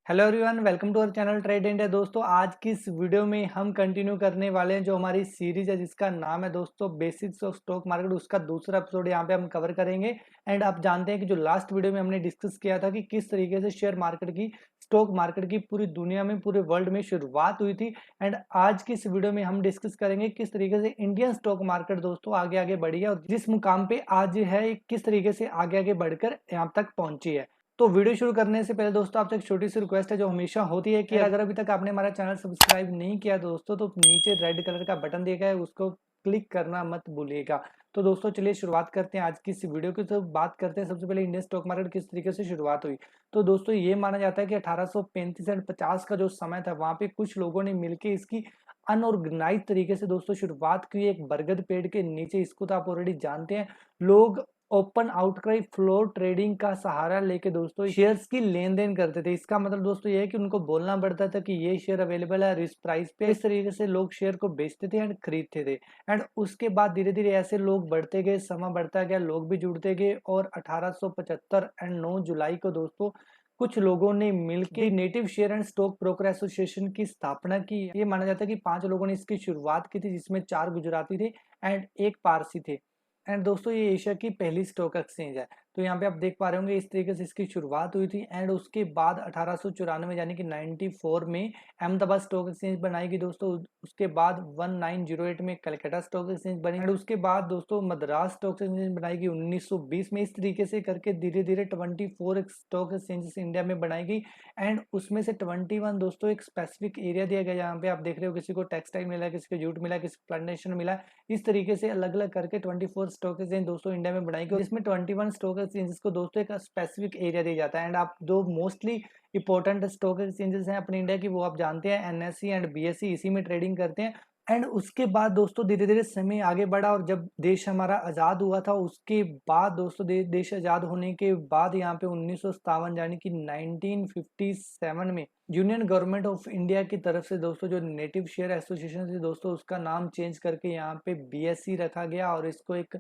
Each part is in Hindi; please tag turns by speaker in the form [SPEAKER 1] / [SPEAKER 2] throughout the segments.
[SPEAKER 1] Hello everyone, welcome to our channel trade India. दोस्तों, आज की इस वीडियो में हम कंटिन्यू करने वाले हैं जो हमारी सीरीज है जिसका नाम है दोस्तों बेसिक्स ऑफ स्टॉक मार्केट। उसका दूसरा एपिसोड यहाँ पे हम कवर करेंगे। एंड आप जानते हैं कि जो लास्ट वीडियो में हमने डिस्कस किया था कि किस तरीके से शेयर मार्केट की, स्टॉक मार्केट की पूरी दुनिया में, पूरे वर्ल्ड में शुरुआत हुई थी। एंड आज की इस वीडियो में हम डिस्कस करेंगे किस तरीके से इंडियन स्टॉक मार्केट दोस्तों आगे आगे बढ़ी है और जिस मुकाम पे आज है किस तरीके से आगे आगे बढ़कर यहाँ तक पहुंची है। तो वीडियो शुरू करने से पहले दोस्तों आपसे एक छोटी सी रिक्वेस्ट है जो हमेशा होती है कि अगर अभी तक आपने हमारा चैनल सब्सक्राइब नहीं किया दोस्तों तो नीचे रेड कलर का बटन दिया गया है, उसको क्लिक करना मत भूलिएगा। तो दोस्तों चलिए शुरुआत करते हैं आज की इस वीडियो की। तो बात करते हैं सबसे पहले इंडियन स्टॉक मार्केट किस तरीके से शुरुआत हुई। तो दोस्तों ये माना जाता है कि 1835 एंड 50 का जो समय था वहां पे कुछ लोगों ने मिलकर इसकी अनऑर्गेनाइज तरीके से दोस्तों शुरुआत की एक बरगद पेड़ के नीचे। इसको तो आप ऑलरेडी जानते हैं, लोग ओपन आउटक्राई फ्लोर ट्रेडिंग का सहारा लेके दोस्तों शेयर्स की लेन देन करते थे। इसका मतलब दोस्तों ये है कि उनको बोलना पड़ता था कि ये शेयर अवेलेबल है इस प्राइस पे। इस तरीके से लोग शेयर को बेचते थे एंड खरीदते थे। एंड उसके बाद धीरे धीरे ऐसे लोग बढ़ते गए, समय बढ़ता गया, लोग भी जुड़ते गए और 1875 एंड 9 जुलाई को दोस्तों कुछ लोगों ने मिलकर native share and stock broker association की स्थापना की। ये माना जाता है कि 5 लोगों ने इसकी शुरुआत की थी, जिसमें 4 गुजराती थे एंड एक पारसी थे। एंड दोस्तों ये एशिया की पहली स्टॉक एक्सचेंज है। तो यहाँ पे आप देख पा रहे होंगे इस तरीके से इसकी शुरुआत हुई थी। एंड उसके बाद 1894 यानी कि 94 में अहमदाबाद स्टॉक एक्सचेंज बनाई गई दोस्तों। उसके बाद 1908 में कलकत्ता स्टॉक एक्सचेंज बनी। एंड उसके बाद दोस्तों मद्रास स्टॉक एक्सचेंज बनाई गई 1920 में। इस तरीके से करके धीरे धीरे 24 स्टॉक एक्सचेंजेस इंडिया में बनाई गई। एंड उसमें से 21 दोस्तों एक स्पेसिफिक एरिया दिया गया। यहाँ पे आप देख रहे हो किसी को टेक्सटाइल मिला, किसी को जूट मिला, किसी को प्लांटेशन मिला। इस तरीके से अलग अलग करके 24 स्टॉक एक्सचेंज दोस्तों इंडिया में बनाई गई, जिसमें 21 स्टॉक एक्सचेंजेस को दोस्तों एक स्पेसिफिक एरिया दिया जाता है। एंड आप दो मोस्टली इंपॉर्टेंट स्टॉक एक्सचेंजेस हैं अपने इंडिया की, वो आप जानते हैं, एनएससी एंड बीएससी, इसी में ट्रेडिंग करते हैं। एंड उसके बाद दोस्तों धीरे धीरे समय आगे बढ़ा और जब देश हमारा आजाद हुआ था उसके बाद दोस्तों देश आजाद होने के बाद यहाँ पे 1957 यानी कि 1957 में यूनियन गवर्नमेंट ऑफ इंडिया की तरफ से दोस्तों जो नेटिव शेयर एसोसिएशन थी दोस्तों उसका नाम चेंज करके यहाँ पे बीएससी रखा गया और इसको एक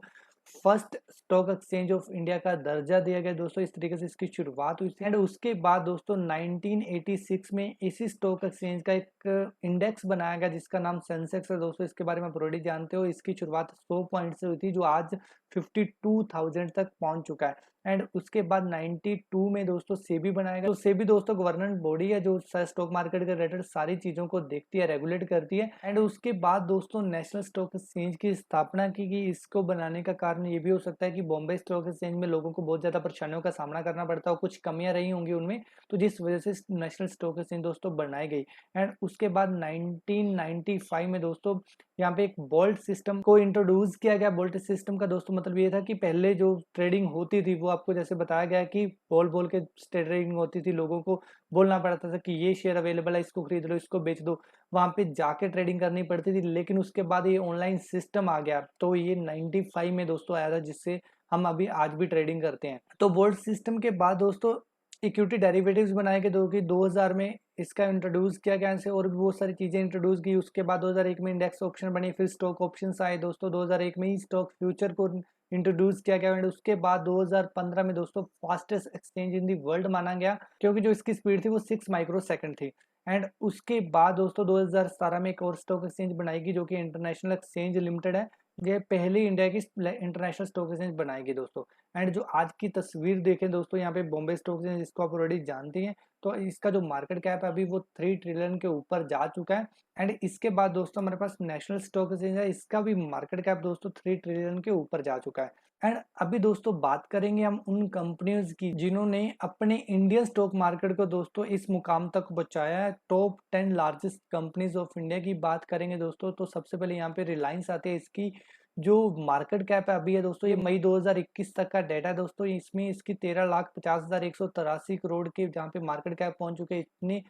[SPEAKER 1] first stock exchange of India का दर्जा दिया गया दोस्तों। इस तरीके से इसकी शुरुआत हुई थी। एंड उसके बाद दोस्तों 1986 में इसी स्टॉक एक्सचेंज का एक इंडेक्स बनाया गया जिसका नाम सेंसेक्स है दोस्तों। इसके बारे में आप ऑलरेडी जानते हो। इसकी शुरुआत 100 पॉइंट से हुई थी जो आज 52,000 तक पहुंच चुका है। एंड उसके बाद 92 में दोस्तों सेबी बनाया गया। तो सेबी दोस्तों गवर्नेंस बॉडी है जो स्टॉक मार्केट के रिलेटेड सारी चीजों को देखती है, रेगुलेट करती है। एंड उसके बाद दोस्तों नेशनल स्टॉक एक्सचेंज की स्थापना की गई। इसको बनाने का कारण ये भी हो सकता है कि बॉम्बे स्टॉक एक्सचेंज में लोगों को बहुत ज्यादा परेशानियों का सामना करना पड़ता हो, कुछ कमियां रही होंगी उनमें, तो जिस वजह से नेशनल स्टॉक एक्सचेंज दोस्तों बनाई गई। एंड उसके बाद 1995 में दोस्तों यहाँ पे एक बोल्ट सिस्टम को इंट्रोड्यूस किया गया। बोल्ट सिस्टम का दोस्तों मतलब ये था कि पहले जो ट्रेडिंग होती थी वो आपको जैसे बताया गया कि बोल बोल के ट्रेडिंग होती थी, लोगों को बोलना पड़ता था कि ये शेयर अवेलेबल है, इसको खरीद लो, इसको बेच दो, वहां पे जाके ट्रेडिंग करनी पड़ती थी। लेकिन उसके बाद ये ऑनलाइन सिस्टम आ गया, तो ये 95 में दोस्तों आया था जिससे हम अभी आज भी ट्रेडिंग करते हैं। तो बोल्ट सिस्टम के बाद दोस्तों इक्विटी डेरिवेटिव्स बनाए गए 2000 में इसका इंट्रोड्यूस किया गया से और भी बहुत सारी चीजें इंट्रोड्यूस की। उसके बाद 2001 में इंडेक्स ऑप्शन बनी, फिर स्टॉक ऑप्शंस आए दोस्तों। 2001 में ही स्टॉक फ्यूचर को इंट्रोड्यूस किया गया। एंड उसके बाद 2015 में दोस्तों fastest exchange in the world माना गया क्योंकि जो इसकी स्पीड थी वो 6 माइक्रो सेकंड थी। एंड उसके बाद दोस्तों 2017 में एक और स्टॉक एक्सचेंज बनाएगी जो कि इंटरनेशनल एक्सचेंज लिमिटेड है। ये पहली इंडिया की इंटरनेशनल स्टॉक एक्सचेंज बनाएगी दोस्तों। एंड जो आज की तस्वीर देखें दोस्तों, यहाँ पे बॉम्बे स्टॉक एक्सचेंज, जिसको आप ऑलरेडी जानती हैं, तो इसका जो मार्केट कैप है अभी वो 3 ट्रिलियन के ऊपर जा चुका है। एंड इसके बाद दोस्तों हमारे पास नेशनल स्टॉक एक्सचेंज है, इसका भी मार्केट कैप दोस्तों 3 ट्रिलियन के ऊपर जा चुका है। एंड अभी दोस्तों बात करेंगे हम उन कंपनियों की जिन्होंने अपने इंडियन स्टॉक मार्केट को दोस्तों इस मुकाम तक पहुंचाया है। Top 10 largest companies of India की बात करेंगे दोस्तों, तो सबसे पहले यहाँ पे रिलायंस आती है। इसकी जो मार्केट कैप है अभी है दोस्तों, ये मई 2021 तक का डाटा है दोस्तों। इसमें इसकी 13,50,183 करोड़ के जहाँ पे मार्केट कैप पहुंच चुके हैं, इतनी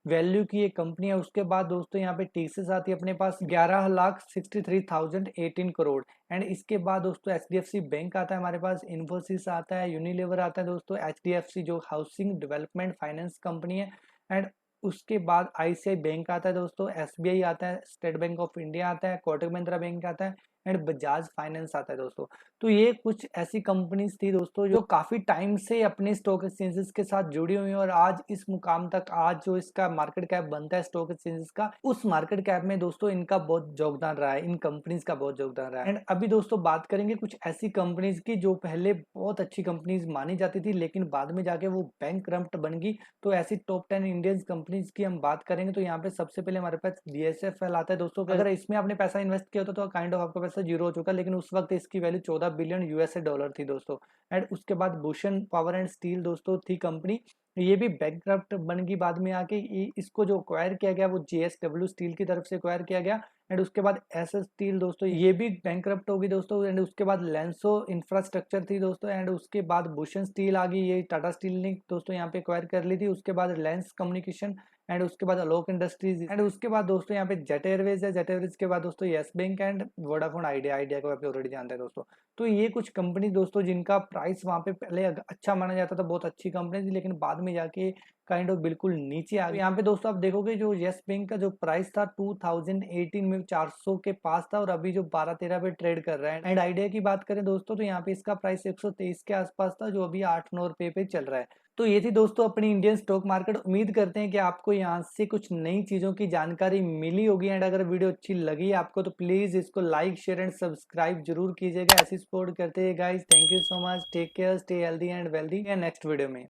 [SPEAKER 1] वैल्यू की ये कंपनी है। उसके बाद दोस्तों यहाँ पे टीसीएस आती है अपने पास 11,63,018 करोड़। एंड इसके बाद दोस्तों एचडीएफसी बैंक आता है हमारे पास, इन्फोसिस आता है, यूनिलीवर आता है दोस्तों, एचडीएफसी जो हाउसिंग डेवलपमेंट फाइनेंस कंपनी है। एंड उसके बाद आईसीआई बैंक आता है दोस्तों, एसबीआई आता है, स्टेट बैंक ऑफ इंडिया आता है, कोटक महिंद्रा बैंक आता है। एंड बजाज फाइनेंस आता है दोस्तों। तो ये कुछ ऐसी कंपनीज थी दोस्तों जो काफी टाइम से अपने स्टॉक एक्सचेंजेस के साथ जुड़ी हुई हैं और आज इस मुकाम तक, आज जो इसका मार्केट कैप बनता है स्टॉक एक्सचेंजेस का, उस मार्केट कैप में दोस्तों इनका बहुत योगदान रहा है, इन कंपनीज का बहुत योगदान रहा है। एंड अभी दोस्तों बात करेंगे कुछ ऐसी कंपनीज की जो पहले बहुत अच्छी कंपनीज मानी जाती थी लेकिन बाद में जाके वो बैंकक्रप्ट बन गई। तो ऐसी टॉप 10 इंडियन कंपनीज की हम बात करेंगे तो यहाँ पे सबसे पहले हमारे पास DSFL आता है दोस्तों। अगर इसमें आपने पैसा इन्वेस्ट किया होता तो काइंड ऑफ आपका पैसा जीरो हो चुका, लेकिन उस वक्त इसकी वैल्यू 14 बिलियन यूएसए डॉलर थी दोस्तों। एंड उसके बाद भूषण पावर एंड स्टील दोस्तों थी कंपनी, ये भी बैंकक्रप्ट बन गई बाद में आके। इसको जो एक्वायर किया गया वो JSW स्टील की तरफ से एक्वायर किया गया। एंड उसके बाद SS स्टील दोस्तों ये भी बैंकक्रप्ट होगी दोस्तों। एंड उसके बाद लेंसो इंफ्रास्ट्रक्चर थी दोस्तों। एंड उसके बाद भूषण स्टील आ गई, ये टाटा स्टील ने दोस्तों यहाँ पे एक्वायर कर ली थी। उसके बाद लेंस कम्युनिकेशन, एंड उसके बाद अलोक इंडस्ट्रीज, एंड उसके बाद दोस्तों यहाँ पे जेट एयरवेज है। जेट एयरवेज के बाद दोस्तों yes bank and Vodafone idea, idea को आप ऑलरेडी जानते हैं दोस्तों। तो ये कुछ कंपनी दोस्तों जिनका प्राइस वहां पे पहले अच्छा माना जाता था, बहुत अच्छी कंपनी थी, लेकिन बाद में जाके काइंड ऑफ बिल्कुल नीचे आ गई। यहाँ पे दोस्तों आप देखोगे जो यस बैंक का जो प्राइस था 2018 में 400 के पास था और अभी जो 12-13 पे ट्रेड कर रहा है। एंड आइडिया की बात करें दोस्तों तो यहाँ पे इसका प्राइस 123 के आसपास था जो अभी 8-9 रुपए पे चल रहा है। तो ये थी दोस्तों अपनी इंडियन स्टॉक मार्केट। उम्मीद करते हैं कि आपको यहाँ से कुछ नई चीजों की जानकारी मिली होगी। एंड अगर वीडियो अच्छी लगी आपको तो प्लीज इसको लाइक, शेयर एंड सब्सक्राइब जरूर कीजिएगा। ऐसी सपोर्ट करते हैं guys. Thank you so much, take care, stay healthy and wealthy. Next video में